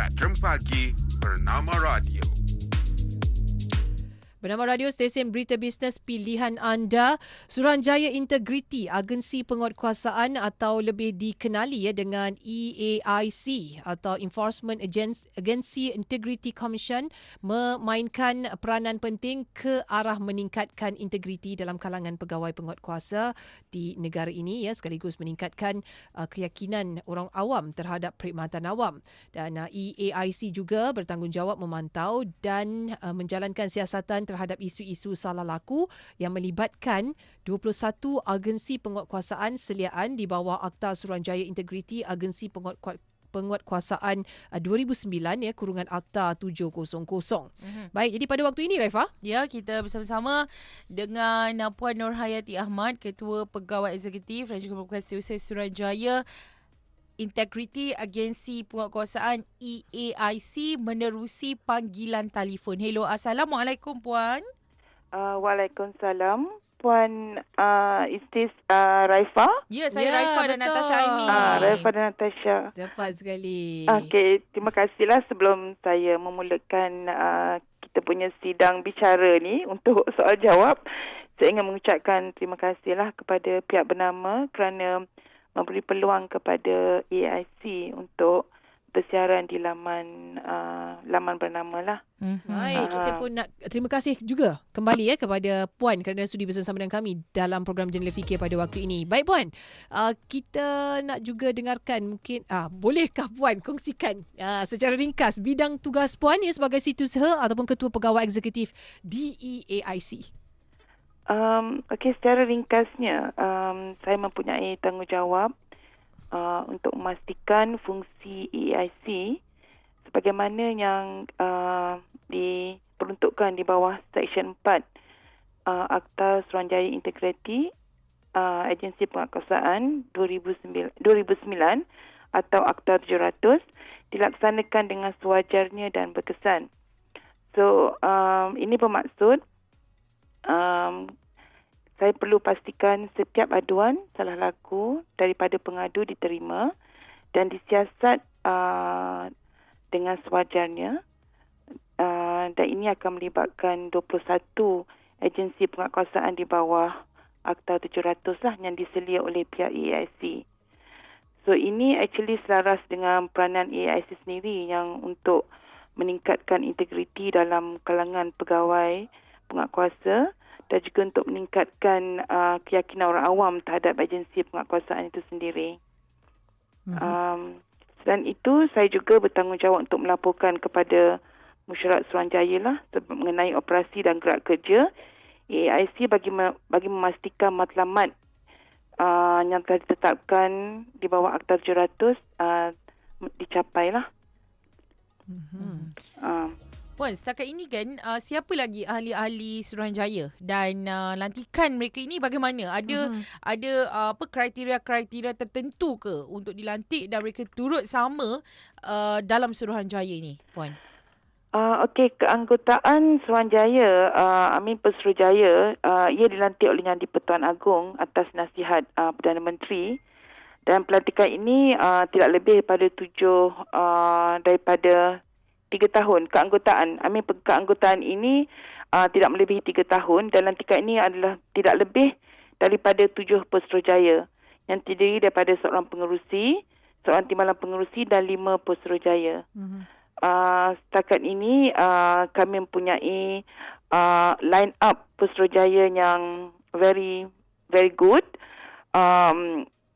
Spectrum Pagi Bernama Radio. Bernama radio stesen berita bisnes pilihan anda, Suruhanjaya Integriti, agensi penguatkuasaan atau lebih dikenali dengan EAIC atau Enforcement Agency Integrity Commission, memainkan peranan penting ke arah meningkatkan integriti dalam kalangan pegawai penguatkuasa di negara ini, sekaligus meningkatkan keyakinan orang awam terhadap perkhidmatan awam. Dan EAIC juga bertanggungjawab memantau dan menjalankan siasatan terhadap isu-isu salah laku yang melibatkan 21 agensi penguatkuasaan seliaan di bawah Akta Suruhanjaya Integriti Agensi Penguatkuasaan 2009 kurungan Akta 700. Baik, jadi pada waktu ini Raifa, kita bersama-sama dengan Puan Nurhayati Ahmad, Ketua Pegawai Eksekutif dan juga Penguatkuasa Suruhanjaya Integriti Agensi Penguatkuasaan EAIC menerusi panggilan telefon. Hello, Assalamualaikum Puan. Waalaikumsalam. Puan, is this Raifa? Ya, saya Raifa dan betul. Natasha Aimi. Raifa dan Natasha. Tepat sekali. Okey, terima kasihlah sebelum saya memulakan kita punya sidang bicara ni untuk soal jawab. Saya ingin mengucapkan terima kasihlah kepada pihak bernama kerana memberi peluang kepada EAIC untuk bersiaran di laman bernama lah. Baik, kita pun nak terima kasih juga kembali kepada Puan kerana sudi bersama dengan kami dalam program Jendela Fikir pada waktu ini. Baik Puan, kita nak juga dengarkan mungkin, bolehkah Puan kongsikan secara ringkas bidang tugas Puan sebagai Setiausaha ataupun Ketua Pegawai Eksekutif di EAIC? Okey, secara ringkasnya, saya mempunyai tanggungjawab untuk memastikan fungsi EAIC sebagaimana yang diperuntukkan di bawah Seksyen 4 Akta Suruhanjaya Integriti Agensi Penguatkuasaan 2009 atau Akta 700 dilaksanakan dengan sewajarnya dan berkesan. So, ini bermaksud saya perlu pastikan setiap aduan salah laku daripada pengadu diterima dan disiasat dengan sewajarnya, dan ini akan melibatkan 21 agensi penguatkuasaan di bawah Akta 700 yang diselia oleh pihak EAIC. So ini actually selaras dengan peranan EAIC sendiri yang untuk meningkatkan integriti dalam kalangan pegawai penguatkuasa dan juga untuk meningkatkan keyakinan orang awam terhadap agensi penguatkuasaan itu sendiri. Selain itu, saya juga bertanggungjawab untuk melaporkan kepada Mesyuarat Suruhanjaya mengenai operasi dan gerak kerja EAIC bagi memastikan matlamat yang telah ditetapkan di bawah Akta 700 dicapai lah. Puan, setakat ini kan siapa lagi ahli-ahli Suruhanjaya dan lantikan mereka ini bagaimana? Ada kriteria-kriteria tertentu ke untuk dilantik dan mereka turut sama dalam Suruhanjaya ini, Puan? Okey, keanggotaan Suruhanjaya, Pesuruhjaya, ia dilantik oleh Yang di-Pertuan Agong atas nasihat Perdana Menteri, dan pelantikan ini tidak lebih daripada 3 tahun keanggotaan. Keanggotaan ini tidak melebihi 3 tahun dan lantikan ini adalah tidak lebih daripada 7 Pesuruhjaya yang terdiri daripada seorang pengerusi, seorang timbalan pengerusi dan 5 Pesuruhjaya. Setakat ini kami mempunyai line up Pesuruhjaya yang very very good.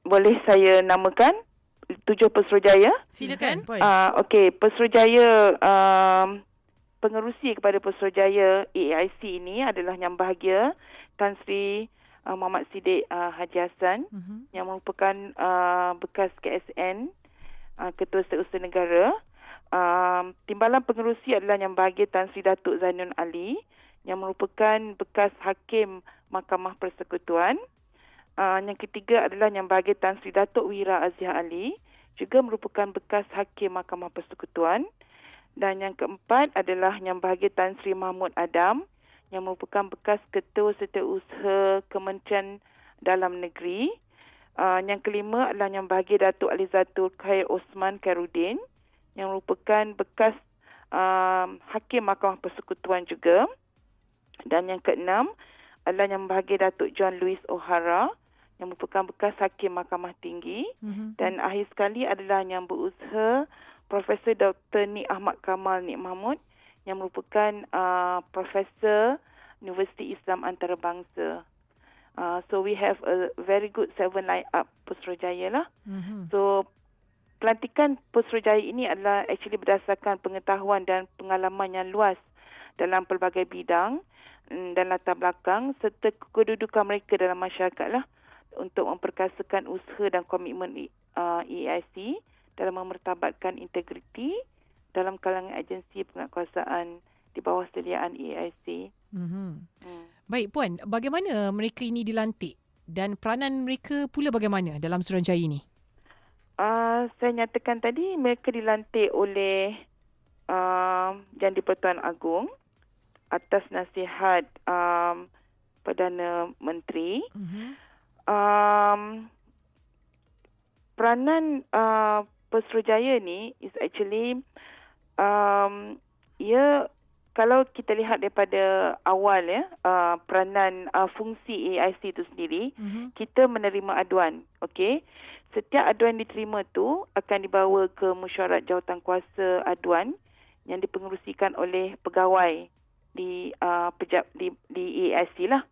Boleh saya namakan 7 Pesuruhjaya? Silakan, Puan. Okey, Pesuruhjaya, pengerusi kepada Pesuruhjaya EAIC ini adalah Yang Bahagia Tan Sri Muhammad Siddiq Haji Hassan, yang merupakan bekas KSN, Ketua Setiausaha Negara. Timbalan pengerusi adalah Yang Bahagia Tan Sri Datuk Zainul Ali, yang merupakan bekas Hakim Mahkamah Persekutuan. Yang ketiga adalah Yang Bahagia Tan Sri Datuk Wira Aziah Ali, juga merupakan bekas Hakim Mahkamah Persekutuan. Dan yang keempat adalah Yang Bahagia Tan Sri Mahmud Adam, yang merupakan bekas Ketua Setiausaha Kementerian Dalam Negeri. Yang kelima adalah Yang Bahagia Datuk Alizatul Khair Osman Khairuddin, yang merupakan bekas Hakim Mahkamah Persekutuan juga. Dan yang keenam adalah Yang Berbahagia Datuk John Lewis O'Hara yang merupakan bekas Hakim Mahkamah Tinggi. Dan akhir sekali adalah Yang Berusaha Profesor Dr. Nik Ahmad Kamal Nik Mahmud yang merupakan Profesor Universiti Islam Antarabangsa. So we have a very good 7 line up Putrajaya lah. So pelantikan Putrajaya ini adalah actually berdasarkan pengetahuan dan pengalaman yang luas dalam pelbagai bidang dan latar belakang serta kedudukan mereka dalam masyarakat lah untuk memperkasakan usaha dan komitmen EIC dalam memertabatkan integriti dalam kalangan agensi penguatkuasaan di bawah sediaan EIC. Baik Puan, bagaimana mereka ini dilantik dan peranan mereka pula bagaimana dalam Suruhanjaya ini? Saya nyatakan tadi mereka dilantik oleh Yang di-Pertuan Agong atas nasihat Perdana Menteri. Peranan Putrajaya ni is actually kalau kita lihat daripada awal peranan fungsi AIC itu sendiri, kita menerima aduan. Okey. Setiap aduan diterima tu akan dibawa ke mesyuarat jawatankuasa aduan yang dipengerusikan oleh pegawai di AIC lah.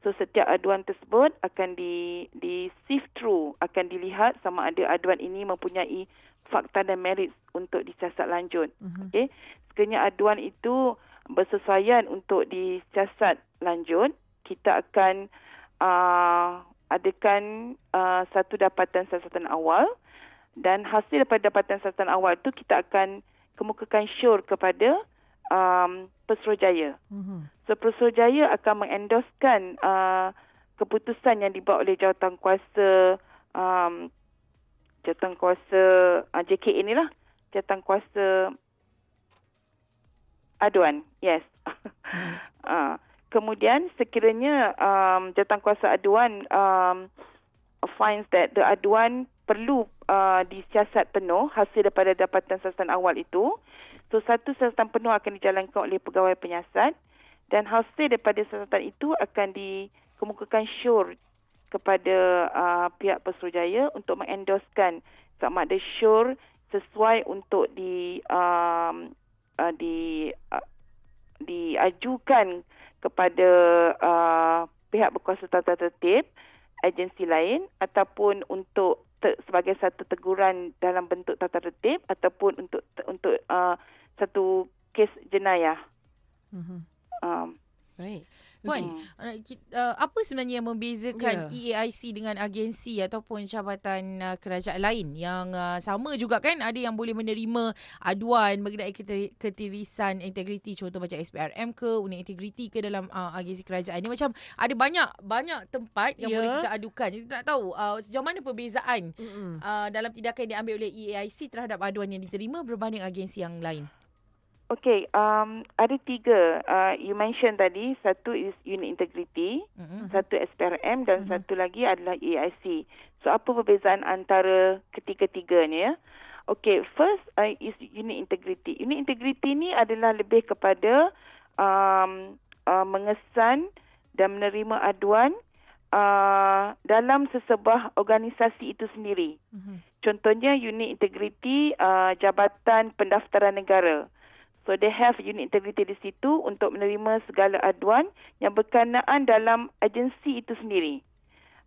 So setiap aduan tersebut akan di sift through, akan dilihat sama ada aduan ini mempunyai fakta dan merit untuk disiasat lanjut. Okey. Sekiranya aduan itu bersesuaian untuk disiasat lanjut, kita akan adakan satu dapatan siasatan awal, dan hasil daripada dapatan siasatan awal itu kita akan kemukakan syur kepada Putrajaya. So Putrajaya akan mengendoskan keputusan yang dibuat oleh jawatankuasa JKA inilah, jawatankuasa aduan. Yes. Kemudian sekiranya jawatankuasa aduan finds that the aduan perlu disiasat penuh hasil daripada dapatan siasatan awal itu, so satu siasatan penuh akan dijalankan oleh pegawai penyiasat dan hasil daripada siasatan itu akan dikemukakan syur kepada pihak Putrajaya untuk mengendoskan sama ada syur sesuai untuk diajukan kepada pihak berkuasa tata tertib agensi lain, ataupun untuk sebagai satu teguran dalam bentuk tata tertib, ataupun untuk satu kes jenayah. Baik. Puan, apa sebenarnya yang membezakan EAIC dengan agensi ataupun jabatan kerajaan lain yang sama juga kan? Ada yang boleh menerima aduan mengenai ketirisan integriti, contoh macam SPRM ke, unit integriti ke dalam agensi kerajaan ni. Macam ada banyak tempat yang boleh kita adukan. Jadi tak tahu sejauh mana perbezaan dalam tindakan yang diambil oleh EAIC terhadap aduan yang diterima berbanding agensi yang lain. Okay, ada 3. You mention tadi, satu is unit integrity, satu SPRM dan satu lagi adalah EIC. So apa perbezaan antara ketiga-tiganya? Okay, first is unit integrity. Unit integrity ni adalah lebih kepada mengesan dan menerima aduan dalam sesebuah organisasi itu sendiri. Contohnya unit integrity Jabatan Pendaftaran Negara. So they have unit integrity di situ untuk menerima segala aduan yang berkenaan dalam agensi itu sendiri.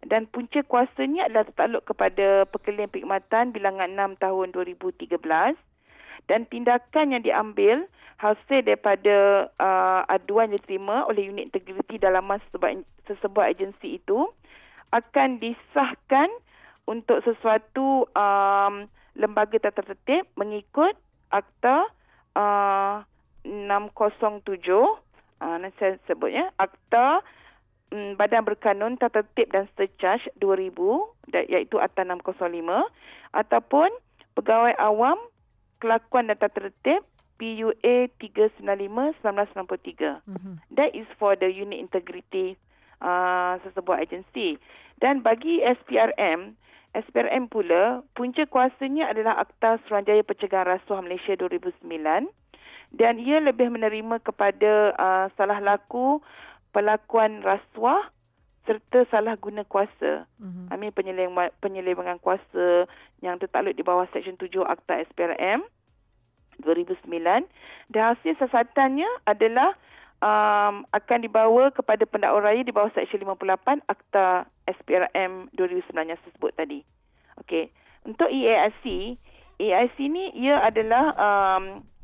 Dan punca kuasanya adalah tertakluk kepada Perkelian Perkhidmatan Bilangan 6 tahun 2013. Dan tindakan yang diambil hasil daripada aduan yang diterima oleh unit integriti dalam sesebuah agensi itu akan disahkan untuk sesuatu lembaga tata tertib mengikut Akta 607, nanti saya sebutnya, Akta Badan Berkanun Tata Tertib dan Surcharge 2000, iaitu Akta 605, ataupun Pegawai Awam Kelakuan dan Tata Tertib PUA 395/1993. That is for the unit integrity sesebuah agensi. Dan bagi SPRM SPRM pula, punca kuasanya adalah Akta Suruhanjaya Pencegahan Rasuah Malaysia 2009 dan ia lebih menerima kepada salah laku pelakuan rasuah serta salah guna kuasa. Penyelewengan kuasa yang tertakluk di bawah Seksyen 7 Akta SPRM 2009 dan hasil siasatannya adalah akan dibawa kepada pendakwa raya di bawah Seksyen 58 Akta SPRM 2009 yang saya sebut tadi. Okey. Untuk EAIC ni ia adalah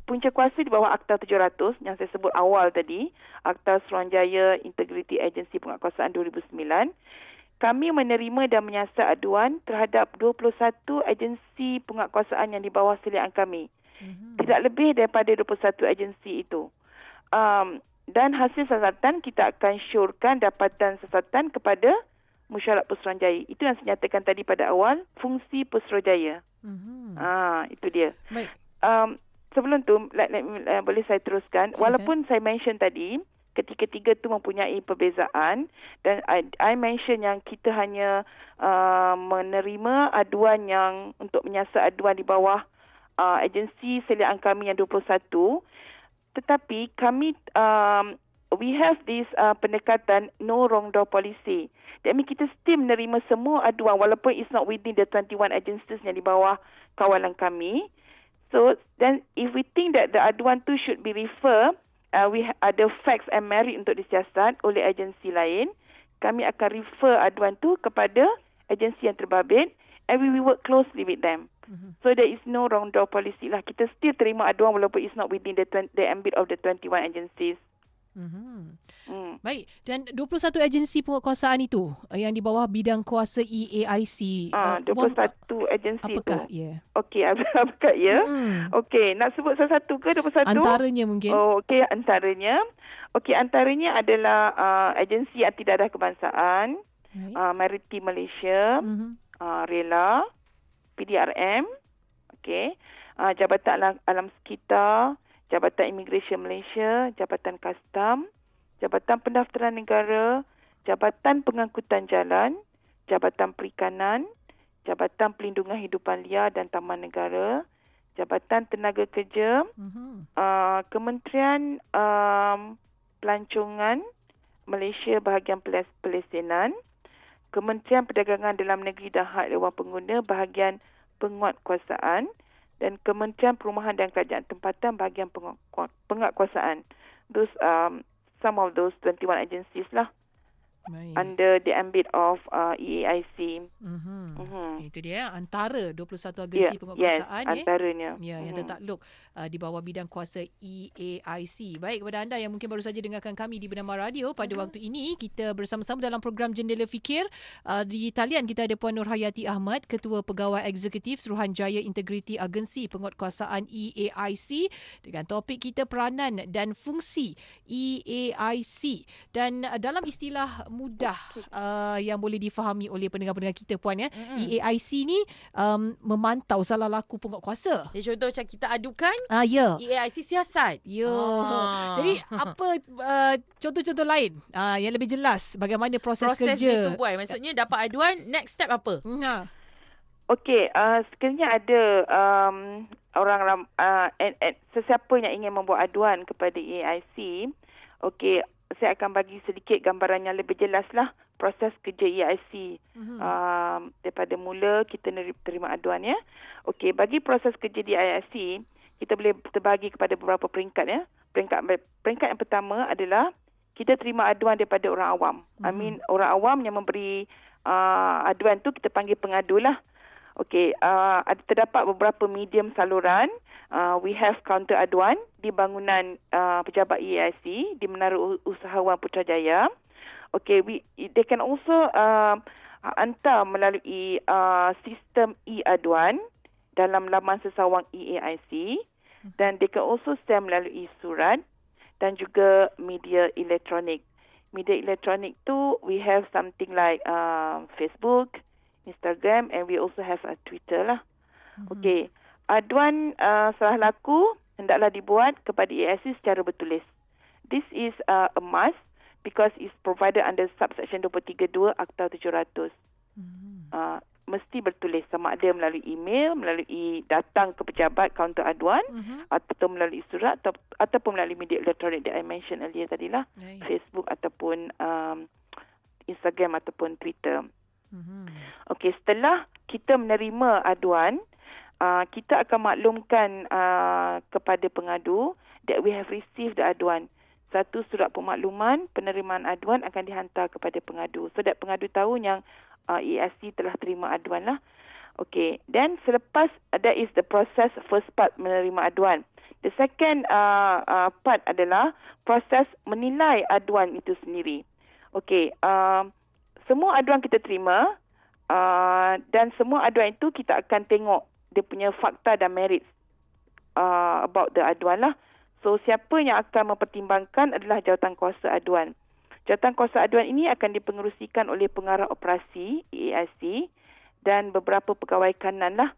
punca kuasa di bawah Akta 700 yang saya sebut awal tadi, Akta Suruhanjaya Integriti Agensi Penguatkuasaan 2009. Kami menerima dan menyiasat aduan terhadap 21 agensi penguatkuasaan yang di bawah seliaan kami. Tidak lebih daripada 21 agensi itu. Dan hasil siasatan kita akan syorkan dapatan siasatan kepada Mesyuarat Pesuruhanjaya. Itu yang saya nyatakan tadi pada awal, fungsi Pesuruhanjaya. Itu dia. Baik. Sebelum tu, boleh saya teruskan. Walaupun saya mention tadi, ketiga-tiga tu mempunyai perbezaan dan I mention yang kita hanya menerima aduan yang untuk menyiasat aduan di bawah agensi seliaan kami yang 21. Tetapi kami we have this pendekatan no wrong door policy. That means kita still menerima semua aduan walaupun it's not within the 21 agencies yang di bawah kawalan kami. So then if we think that the aduan tu should be refer, we ada facts and merit untuk disiasat oleh agensi lain, kami akan refer aduan tu kepada agensi yang terbabit and we will work closely with them. So there is no wrong door policy lah. Kita still terima aduan walaupun it's not within the ambit of the 21 agencies. Baik. Dan 21 agensi penguatkuasaan itu yang di bawah bidang kuasa EAIC. 21 agensi apakah tu. Ya? Okey, apakah ya? Okey, nak sebut salah satu ke 21? Antaranya mungkin. Okey, antaranya. Okey, antaranya adalah agensi anti dadah kebangsaan, Maritim Malaysia, RELA, PDRM, okey, Jabatan Alam Sekitar, Jabatan Imigresen Malaysia, Jabatan Kastam, Jabatan Pendaftaran Negara, Jabatan Pengangkutan Jalan, Jabatan Perikanan, Jabatan Pelindungan Hidupan Liar dan Taman Negara, Jabatan Tenaga Kerja, Kementerian Pelancongan Malaysia Bahagian Pelesenan, Kementerian Perdagangan Dalam Negeri dan Hak Dewan Pengguna Bahagian Penguatkuasaan dan Kementerian Perumahan dan Kerajaan Tempatan Bahagian Penguatkuasaan. Those some of those 21 agencies lah. Baik. Under the ambit of EAIC. Itu dia antara 21 agensi penguatkuasaan antaranya. Yang tertakluk di bawah bidang kuasa EAIC. Baik, kepada anda yang mungkin baru saja dengarkan kami di Bernama Radio pada waktu ini, kita bersama-sama dalam program Jendela Fikir. Di talian kita ada Puan Nurhayati Ahmad, Ketua Pegawai Eksekutif Suruhanjaya Integriti Agensi Penguatkuasaan EAIC, dengan topik kita peranan dan fungsi EAIC. Dan dalam istilah mudah yang boleh difahami oleh pendengar-pendengar kita, Puan, ya. EAIC ni memantau salah laku penguatkuasa. Contoh macam kita adukan, ya. EAIC siasat. Jadi apa contoh-contoh lain yang lebih jelas bagaimana proses kerja itu, Puan? Maksudnya dapat aduan, next step apa? Okey, sekiranya ada orang sesiapa yang ingin membuat aduan kepada EAIC, okey, saya akan bagi sedikit gambaran yang lebih jelas lah proses kerja EAIC. Daripada mula kita terima aduan, ya. Okey, bagi proses kerja di EAIC, kita boleh terbagi kepada beberapa peringkat, ya. Peringkat yang pertama adalah kita terima aduan daripada orang awam. Orang awam yang memberi aduan tu kita panggil pengadu lah. Okey, terdapat beberapa medium saluran. We have counter aduan di bangunan pejabat EAIC di Menara Usahawan Putrajaya. Okey, they can also hantar melalui sistem e-aduan dalam laman sesawang EAIC, dan they can also send melalui surat dan juga media elektronik. Media elektronik tu we have something like Facebook, Instagram, and we also have a Twitter lah. Okey, aduan salah laku hendaklah dibuat kepada EAIC secara bertulis. This is a must because it's provided under subsection 23.2 Akta 700. mesti bertulis, sama ada melalui email, melalui datang ke pejabat kaunter aduan, atau melalui surat ataupun melalui media elektronik that I mentioned earlier tadilah, Facebook ataupun Instagram ataupun Twitter. Okey, setelah kita menerima aduan, kita akan maklumkan kepada pengadu that we have received the aduan. Satu surat pemakluman penerimaan aduan akan dihantar kepada pengadu, so that pengadu tahu yang EAC telah terima aduan lah. Okay, then selepas that is the process, first part menerima aduan. The second part adalah proses menilai aduan itu sendiri. Okay, semua aduan kita terima dan semua aduan itu kita akan tengok dia punya fakta dan merits about the aduan lah. So, siapa yang akan mempertimbangkan adalah jawatankuasa aduan. Jawatankuasa aduan ini akan dipengerusikan oleh pengarah operasi EAIC dan beberapa pegawai kanan lah,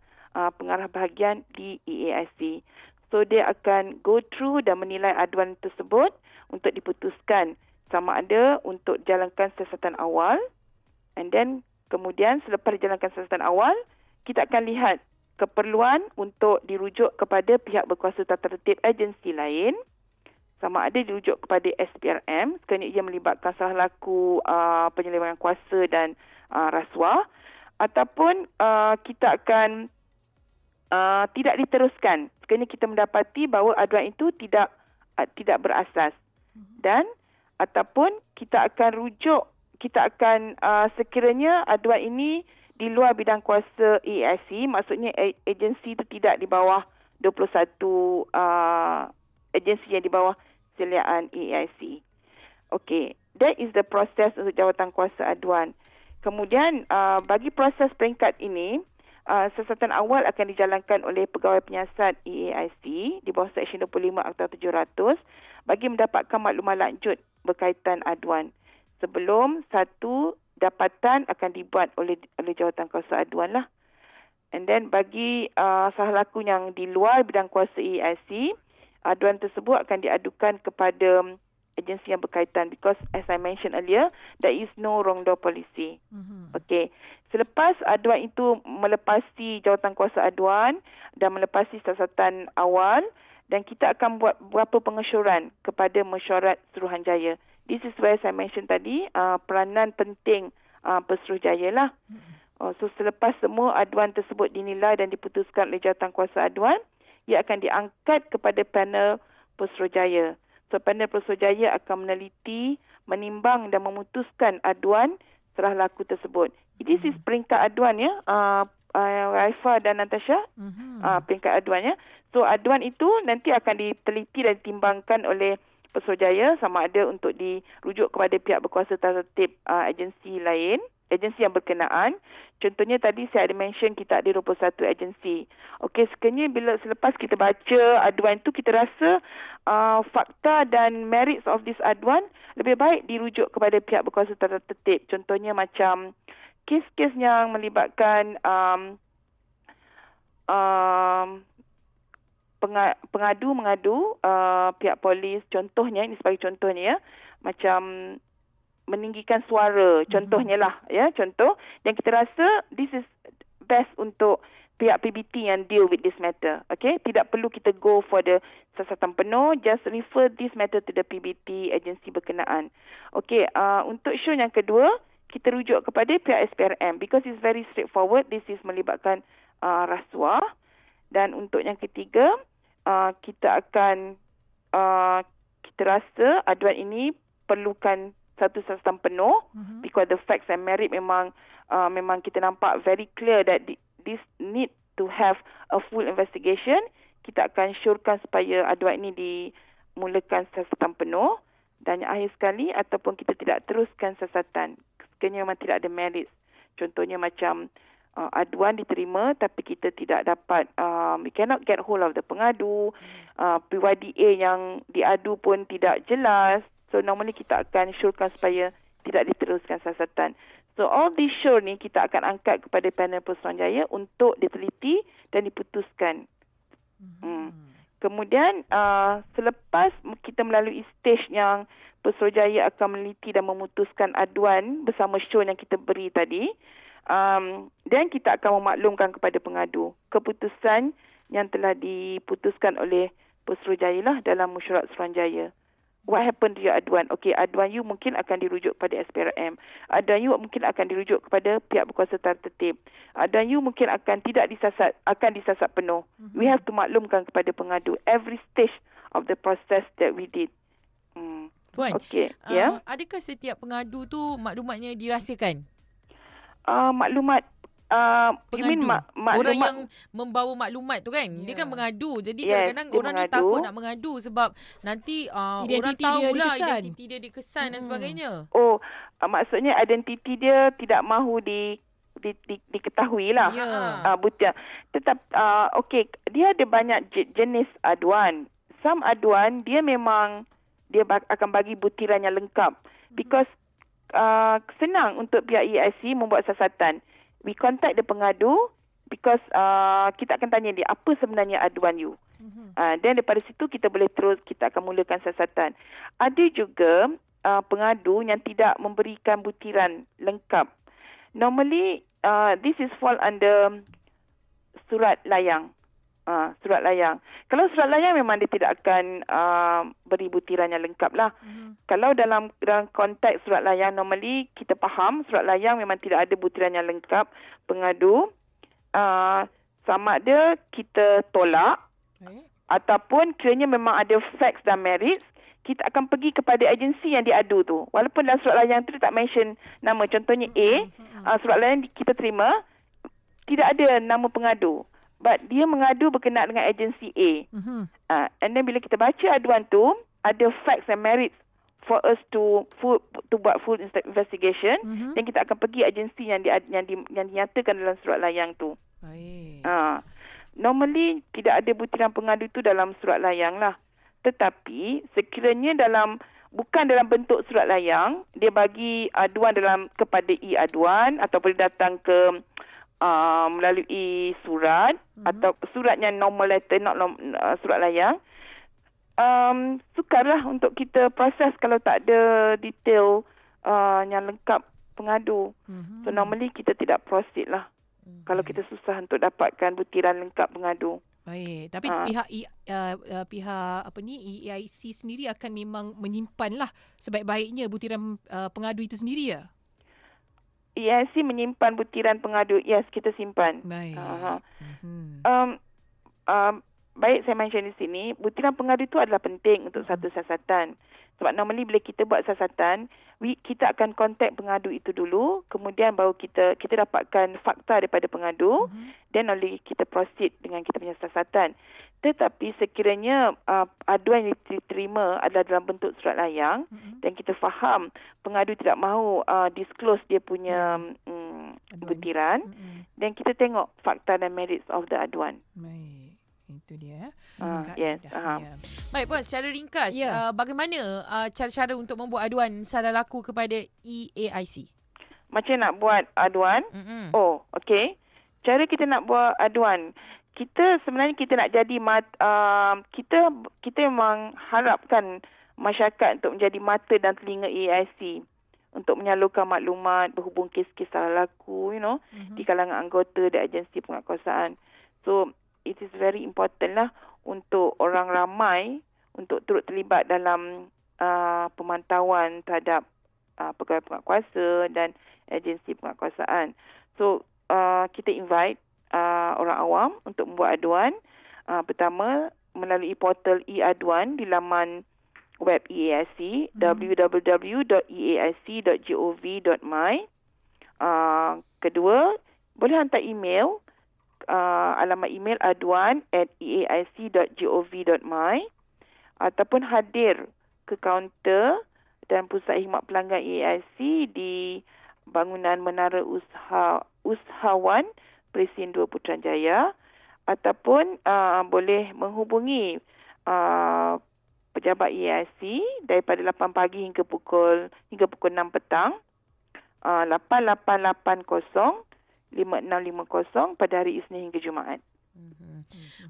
pengarah bahagian di EAIC. So, dia akan go through dan menilai aduan tersebut untuk diputuskan sama ada untuk jalankan siasatan awal, and then kemudian selepas dijalankan siasatan awal, kita akan lihat keperluan untuk dirujuk kepada pihak berkuasa tata tertib agensi lain, sama ada dirujuk kepada SPRM kerana ia melibatkan salah laku penyelewengan kuasa dan rasuah, ataupun kita akan tidak diteruskan kerana kita mendapati bahawa aduan itu tidak berasas, dan ataupun kita akan sekiranya aduan ini di luar bidang kuasa EAIC, maksudnya agensi itu tidak di bawah 21 agensi yang di bawah seliaan EAIC. Okey, that is the process untuk jawatankuasa aduan. Kemudian bagi proses peringkat ini, siasatan awal akan dijalankan oleh pegawai penyiasat EAIC di bawah Seksyen 25 Akta 700 bagi mendapatkan maklumat lanjut berkaitan aduan. Sebelum satu dapatan akan dibuat oleh jawatankuasa aduan lah. And then bagi salah laku yang di luar bidang kuasa EAIC, aduan tersebut akan diadukan kepada agensi yang berkaitan, because as I mentioned earlier, there is no wrong door policy. Okay. Selepas aduan itu melepasi jawatankuasa aduan dan melepasi siasatan awal, dan kita akan buat beberapa pengesyoran kepada mesyuarat Suruhanjaya. This is where saya mention tadi, peranan penting Pesuruhjaya lah. So selepas semua aduan tersebut dinilai dan diputuskan oleh jawatankuasa aduan, ia akan diangkat kepada panel Pesuruhjaya. So panel Pesuruhjaya akan meneliti, menimbang dan memutuskan aduan serah laku tersebut. This is peringkat aduan ya, Raifa dan Natasha, peringkat aduan ya. So aduan itu nanti akan diteliti dan ditimbangkan oleh Pesuruhjaya sama ada untuk dirujuk kepada pihak berkuasa tata tertib agensi lain, agensi yang berkenaan. Contohnya tadi saya ada mention kita ada 21 agensi. Okey, sekiranya selepas kita baca aduan itu kita rasa fakta dan merits of this aduan lebih baik dirujuk kepada pihak berkuasa tata tertib. Contohnya macam kes-kes yang melibatkan pengadu mengadu pihak polis, contohnya, ini sebagai contohnya ya, macam meninggikan suara, contohnya lah ya, contoh, dan kita rasa this is best untuk pihak PBT yang deal with this matter. Okay, tidak perlu kita go for the siasatan penuh, just refer this matter to the PBT agensi berkenaan. Okay, untuk isu yang kedua, kita rujuk kepada pihak SPRM because it's very straightforward, this is melibatkan rasuah. Dan untuk yang ketiga, kita akan kita rasa aduan ini perlukan satu siasatan penuh, because the facts and merit memang kita nampak very clear that this need to have a full investigation. Kita akan syorkan supaya aduan ini dimulakan siasatan penuh, dan yang akhir sekali ataupun kita tidak teruskan siasatan sekiranya memang tidak ada merits. Contohnya macam aduan diterima tapi kita tidak dapat, we cannot get hold of the pengadu, PYDA yang diadu pun tidak jelas. So normally kita akan syorkan supaya tidak diteruskan siasatan. So all these sure ni kita akan angkat kepada panel Pesuruhjaya untuk diteliti dan diputuskan. Kemudian selepas kita melalui stage yang Pesuruhjaya akan meneliti dan memutuskan aduan bersama sure yang kita beri tadi, Dan kita akan memaklumkan kepada pengadu keputusan yang telah diputuskan oleh Pesuruhjaya lah dalam mesyuarat Suruhanjaya. What happened to your aduan? Okey, aduan you mungkin akan dirujuk kepada SPRM. Aduan you mungkin akan dirujuk kepada pihak berkuasa tertertib. Aduan you mungkin akan disasat penuh. We have to maklumkan kepada pengadu every stage of the process that we did. Puan, Okey, ya. adakah setiap pengadu tu maklumatnya dirahsiakan? Maklumat you mean maklumat orang yang membawa maklumat tu kan, dia kan mengadu. Jadi Yes, kadang-kadang dia orang ni mengadu. takut nak mengadu sebab nanti orang Identiti dia tahulah dikesan. identiti dia dikesan dan sebagainya. Maksudnya identiti dia tidak mahu diketahui lah. Ya. Betul. Tetap okey, dia ada banyak jenis aduan. Some aduan dia memang dia akan bagi butiran yang lengkap because senang untuk pihak EIC membuat siasatan. We contact the pengadu because kita akan tanya dia apa sebenarnya aduan you. Dan daripada situ kita akan mulakan siasatan. Ada juga pengadu yang tidak memberikan butiran lengkap. Normally this is fall under surat layang. Surat layang. Kalau surat layang memang dia tidak akan beri butiran yang lengkap lah. Kalau dalam konteks surat layang, normally kita faham surat layang memang tidak ada butiran yang lengkap. Pengadu sama ada kita tolak ataupun kiranya memang ada facts dan merits, kita akan pergi kepada agensi yang diadu tu. Walaupun dalam surat layang tu dia tak mention nama. Contohnya surat layang kita terima, tidak ada nama pengadu. But dia mengadu berkenaan dengan agensi A. And then bila kita baca aduan tu, ada facts and merits for us to buat full investigation. Dan kita akan pergi agensi yang dinyatakan dalam surat layang tu. Baik. Normally tidak ada butiran pengadu tu dalam surat layang lah. Tetapi sekiranya bukan dalam bentuk surat layang, dia bagi aduan kepada e-aduan ataupun datang ke melalui surat atau surat yang normal letter, not surat layang, sukarlah untuk kita proses kalau tak ada detail yang lengkap pengadu. So normally kita tidak proceed lah kalau kita susah untuk dapatkan butiran lengkap pengadu. Baik, tapi pihak EIC sendiri akan memang menyimpanlah sebaik-baiknya butiran pengadu itu sendiri ya. EIC menyimpan butiran pengadu. Yes, kita simpan. Baik. Baik saya mention di sini, butiran pengadu itu adalah penting untuk satu siasatan. Sebab normally bila kita buat siasatan, kita akan kontak pengadu itu dulu, kemudian baru kita dapatkan fakta daripada pengadu, dan oleh kita proceed dengan kita punya siasatan. Tetapi sekiranya aduan yang diterima adalah dalam bentuk surat layang, dan kita faham pengadu tidak mahu disclose dia punya butiran, dan kita tengok fakta dan merits of the aduan. Baik. Itu dia. Yes. Baik Puan, secara ringkas, bagaimana cara-cara untuk membuat aduan salah laku kepada EAIC? Macam nak buat aduan? Okey. Cara kita nak buat aduan, kita nak jadi kita memang harapkan masyarakat untuk menjadi mata dan telinga EAIC untuk menyalurkan maklumat berhubung kes-kes salah laku, di kalangan anggota dan agensi penguatkuasaan. So it is very important lah untuk orang ramai untuk turut terlibat dalam pemantauan terhadap pegawai penguatkuasa dan agensi penguatkuasaan. So kita invite orang awam untuk membuat aduan. Pertama, melalui portal e-aduan di laman web EAIC, www.eaic.gov.my. Kedua, boleh hantar email, alamat email aduan@eaic.gov.my, ataupun hadir ke kaunter dan pusat khidmat pelanggan EAIC di bangunan Menara Usahawan Presin 2 Putrajaya, ataupun boleh menghubungi pejabat EAIC daripada 8 pagi hingga pukul 6 petang, 8880-5650 pada hari Isnin hingga Jumaat.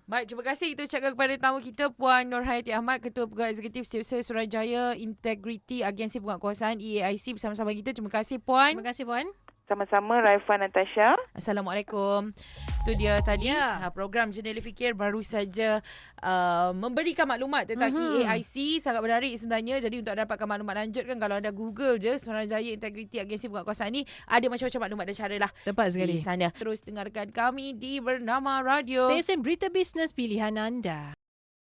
Baik, terima kasih kita ucapkan kepada tamu kita Puan Nurhayati Ahmad, Ketua Pegawai Eksekutif Setiausaha Suruhanjaya Integriti Agensi Penguatkuasaan EAIC bersama-sama kita. Terima kasih Puan. Terima kasih Puan. Sama-sama Raifah Natasha. Assalamualaikum. Itu dia tadi Ya. program Jendela Fikir baru saja memberikan maklumat tentang EAIC. Sangat menarik sebenarnya. Jadi untuk dapatkan maklumat lanjut kan, kalau anda Google je Suruhanjaya Integriti Agensi Penguatkuasaan ni, ada macam-macam maklumat dan cara lah Tepat sekali. di sana. Terus dengarkan kami di Bernama Radio. Stesen Berita Bisnes Pilihan Anda.